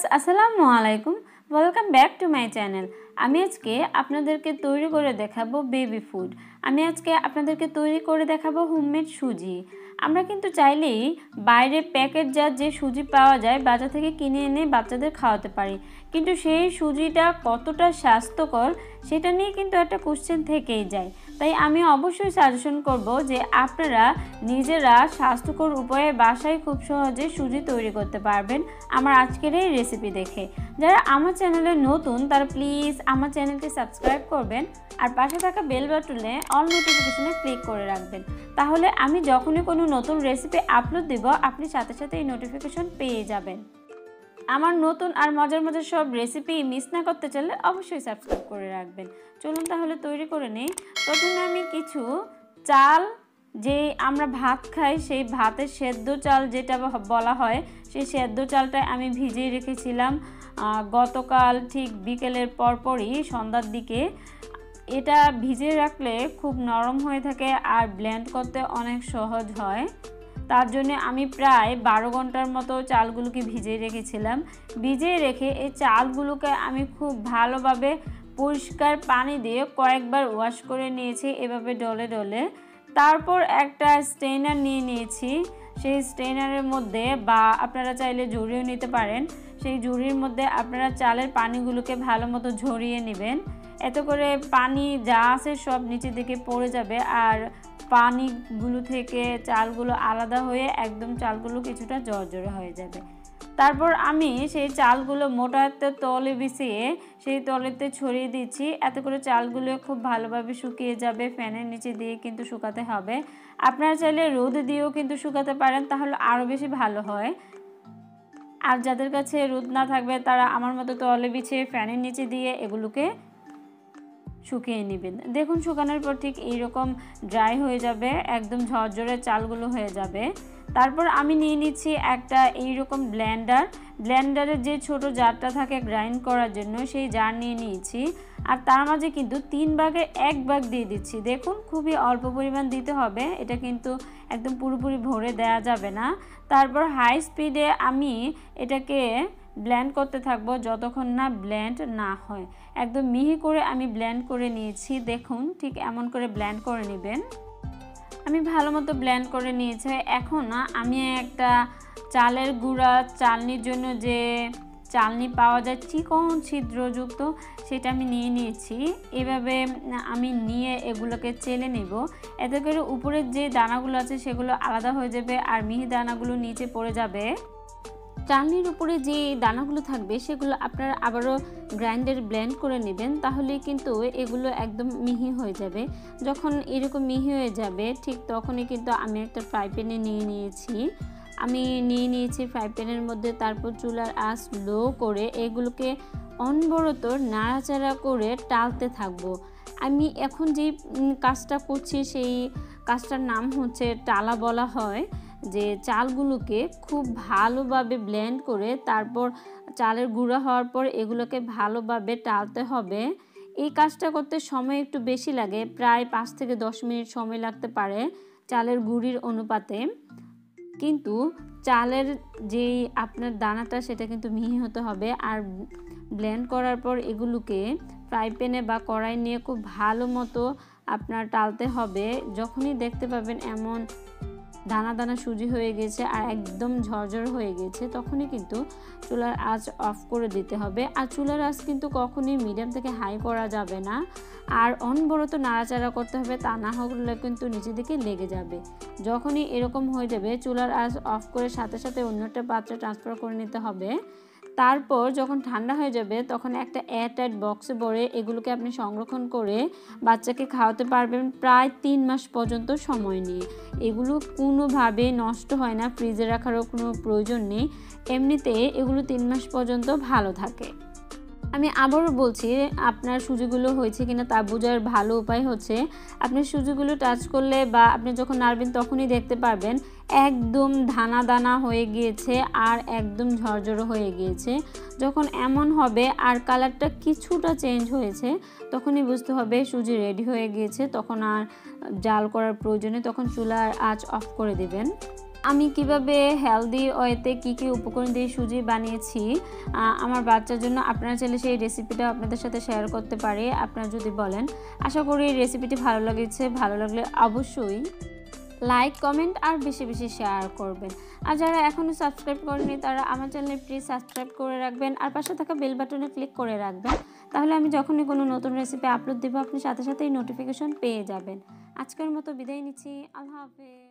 Viewers আসসালামু আলাইকুম, welcome back to my channel. আমি আজকে আপনাদেরকে তৈরি করে দেখাবো বেবি ফুড। আমি আজকে আপনাদেরকে তৈরি করে দেখাবো হোমমেড সুজি। আমরা কিন্তু চাইলেই বাইরে প্যাকেটজাত যে সুজি পাওয়া যায় বাজার থেকে কিনে এনে বাচ্চাদের খাওয়াতে পারি, কিন্তু সেই সুজিটা কতটা স্বাস্থ্যকর সেটা নিয়ে কিন্তু একটা কোশ্চেন থেকেই যায়। তাই আমি অবশ্যই সাজেশন করব যে আপনারা নিজেরা স্বাস্থ্যকর উপায়ে বাসায় খুব সহজে সুজি তৈরি করতে পারবেন আমার আজকের এই রেসিপি দেখে। যারা আমার চ্যানেলে নতুন তারা প্লিজ আমার চ্যানেলটি সাবস্ক্রাইব করবেন আর পাশে থাকা বেল বাটনে অল নোটিফিকেশনে ক্লিক করে রাখবেন, তাহলে আমি যখনই কোনো নতুন রেসিপি আপলোড দেব আপনি সাথে সাথে এই নোটিফিকেশন পেয়ে যাবেন। আমার নতুন আর মজার মজার সব রেসিপি মিস না করতে চাইলে অবশ্যই সাবস্ক্রাইব করে রাখবেন। চলুন তাহলে তৈরি করে নেই। প্রথমে আমি কিছু চাল, যে আমরা ভাত খাই সেই ভাতের সেদ্ধ চাল যেটা বলা হয়, সেই সেদ্ধ চালটা আমি ভিজিয়ে রেখেছিলাম গতকাল ঠিক বিকেলের পরপরই সন্ধ্যার দিকে। এটা ভিজিয়ে রাখলে খুব নরম হয়ে থাকে আর ব্লেন্ড করতে অনেক সহজ হয়। তার জন্য আমি প্রায় 12 ঘন্টার মতো চালগুলোকে ভিজিয়ে রেখেছিলাম। ভিজিয়ে রেখে এই চালগুলোকে আমি খুব ভালোভাবে পরিষ্কার পানি দিয়ে কয়েকবার ওয়াশ করে নিয়েছি এভাবে ডলে ডলে। তারপর একটা স্ট্রেনার নিয়ে নিয়েছি। সেই স্ট্রেনারের মধ্যে, বা আপনারা চাইলে ঝরিয়েও নিতে পারেন, সেই ঝুড়ির মধ্যে আপনারা চালের পানিগুলোকে ভালো মতো ঝরিয়ে নেবেন। এতে করে পানি যা আছে সব নিচের দিকে পড়ে যাবে আর পানিগুলো থেকে চালগুলো আলাদা হয়ে একদম চালগুলো কিছুটা ঝরঝরে হয়ে যাবে। তারপর আমি সেই চালগুলো মোটা একটা তলে বিছিয়ে সেই তলেতে ছড়িয়ে দিচ্ছি। এতে করে চালগুলো খুব ভালোভাবে শুকিয়ে যাবে। ফ্যানের নিচে দিয়ে কিন্তু শুকাতে হবে। আপনারা চাইলে রোদে দিয়েও কিন্তু শুকাতে পারেন, তাহলে আরও বেশি ভালো হয়। আর যাদের কাছে রোদ না থাকবে তারা আমার মতো তলে বিছিয়ে ফ্যানের নিচে দিয়ে এগুলোকে শুকিয়ে নেবেন। দেখুন শুকানোর পর ঠিক এইরকম ড্রাই হয়ে যাবে, একদম ঝরঝরে চালগুলো হয়ে যাবে। তারপর আমি নিয়ে নিচ্ছি একটা এইরকম ব্লেন্ডারের যে ছোট জারটা থাকে গ্রাইন্ড করার জন্য, সেই জার নিয়ে নিয়েছি। আর তার মাঝে কিন্তু 3 ভাগের 1 ভাগ দিয়ে দিচ্ছি। দেখুন খুবই অল্প পরিমাণ দিতে হবে, এটা কিন্তু একদম পুরোপুরি ভরে দেওয়া যাবে না। তারপর হাই স্পিডে আমি এটাকে ব্লেন্ড করতে থাকবো যতক্ষণ না ব্লেন্ড না হয়। একদম মিহি করে আমি ব্লেন্ড করে নিয়েছি। দেখুন ঠিক এমন করে ব্লেন্ড করে নেবেন। আমি ভালো মতো ব্লেন্ড করে নিয়েছি। এখন আমি একটা চালের গুঁড়া চালনির জন্য যে চালনি পাওয়া যায় চিকন ছিদ্রযুক্ত, সেটা আমি নিয়ে নিয়েছি। এভাবে আমি নিয়ে এগুলোকে চেলে নেব। এতে করে উপরের যে দানাগুলো আছে সেগুলো আলাদা হয়ে যাবে আর মিহি দানাগুলো নিচে পড়ে যাবে। চালনির উপরে যে দানাগুলো থাকবে সেগুলো আপনারা আবারও গ্রাইন্ডারে ব্লেন্ড করে নেবেন, তাহলে কিন্তু এগুলো একদম মিহি হয়ে যাবে। যখন এরকম মিহি হয়ে যাবে ঠিক তখনই কিন্তু আমি একটা ফ্রাই প্যানে নিয়ে নিয়েছি ফ্রাই প্যানের মধ্যে। তারপর চুলার আঁচ লো করে এগুলোকে অনবরত নাড়াচাড়া করে টালতে থাকবো। আমি এখন যে কাজটা করছি সেই কাজটার নাম হচ্ছে টালা বলা হয়, যে চালগুলোকে খুব ভালোভাবে ব্লেন্ড করে তারপর চালের গুঁড়া হওয়ার পর এগুলোকে ভালোভাবে টালতে হবে। এই কাজটা করতে সময় একটু বেশি লাগে, প্রায় 5 থেকে 10 মিনিট সময় লাগতে পারে চালের গুঁড়ির অনুপাতে। কিন্তু চালের যেই আপনার দানাটা সেটা কিন্তু মিহি হতে হবে। আর ব্লেন্ড করার পর এগুলোকে ফ্রাই প্যানে বা কড়াই নিয়ে খুব ভালো মতো আপনার টালতে হবে। যখনই দেখতে পাবেন এমন দানা দানা সুজি হয়ে গেছে আর একদম ঝরঝর হয়ে গেছে, তখনই কিন্তু চুলার আঁচ অফ করে দিতে হবে। আর চুলার আঁচ কিন্তু কখনোই মিডিয়াম থেকে হাই করা যাবে না, আর অনবরত নাড়াচাড়া করতে হবে, তা না হলে কিন্তু নিচের দিকে লেগে যাবে। যখনই এরকম হয়ে যাবে চুলার আঁচ অফ করে সাথে সাথে অন্য একটা পাত্রে ট্রান্সফার করে নিতে হবে। তারপর যখন ঠান্ডা হয়ে যাবে তখন একটা এয়ারটাইট বক্সে ভরে এগুলোকে আপনি সংরক্ষণ করে বাচ্চাকে খাওয়াতে পারবেন প্রায় 3 মাস পর্যন্ত সময় নিয়ে। এগুলো কোনোভাবে নষ্ট হয় না, ফ্রিজে রাখারও কোনো প্রয়োজন নেই, এমনিতে এগুলো 3 মাস পর্যন্ত ভালো থাকে। আমি আবারও বলছি, আপনার সুজিগুলো হয়েছে কিনা তা বোঝার ভালো উপায় হচ্ছে আপনি সুজিগুলো টাচ করলে বা আপনি যখন নাড়বেন তখনই দেখতে পারবেন একদম দানা দানা হয়ে গিয়েছে আর একদম ঝরঝরে হয়ে গিয়েছে। যখন এমন হবে আর কালারটা কিছুটা চেঞ্জ হয়েছে তখনই বুঝতে হবে সুজি রেডি হয়ে গিয়েছে। তখন আর জাল করার প্রয়োজনে তখন চুলার আঁচ অফ করে দেবেন। আমি কিভাবে হেলদি ওয়েতে কী উপকরণ দিয়ে সুজি বানিয়েছি আমার বাচ্চার জন্য, আপনারা চাইলে সেই রেসিপিটা আপনাদের সাথে শেয়ার করতে পারি আপনারা যদি বলেন। আশা করি রেসিপিটি ভালো লেগেছে। ভালো লাগলে অবশ্যই লাইক, কমেন্ট আর বেশি বেশি শেয়ার করবেন। আর যারা এখনও সাবস্ক্রাইব করেনি তারা আমার চ্যানেলে প্লিজ সাবস্ক্রাইব করে রাখবেন আর পাশে থাকা বেল বাটনে ক্লিক করে রাখবেন। তাহলে আমি যখনই কোনো নতুন রেসিপি আপলোড দেবো আপনি সাথে সাথেই নোটিফিকেশন পেয়ে যাবেন। আজকের মতো বিদায় নিচ্ছি। আল্লাহ হাফেজ।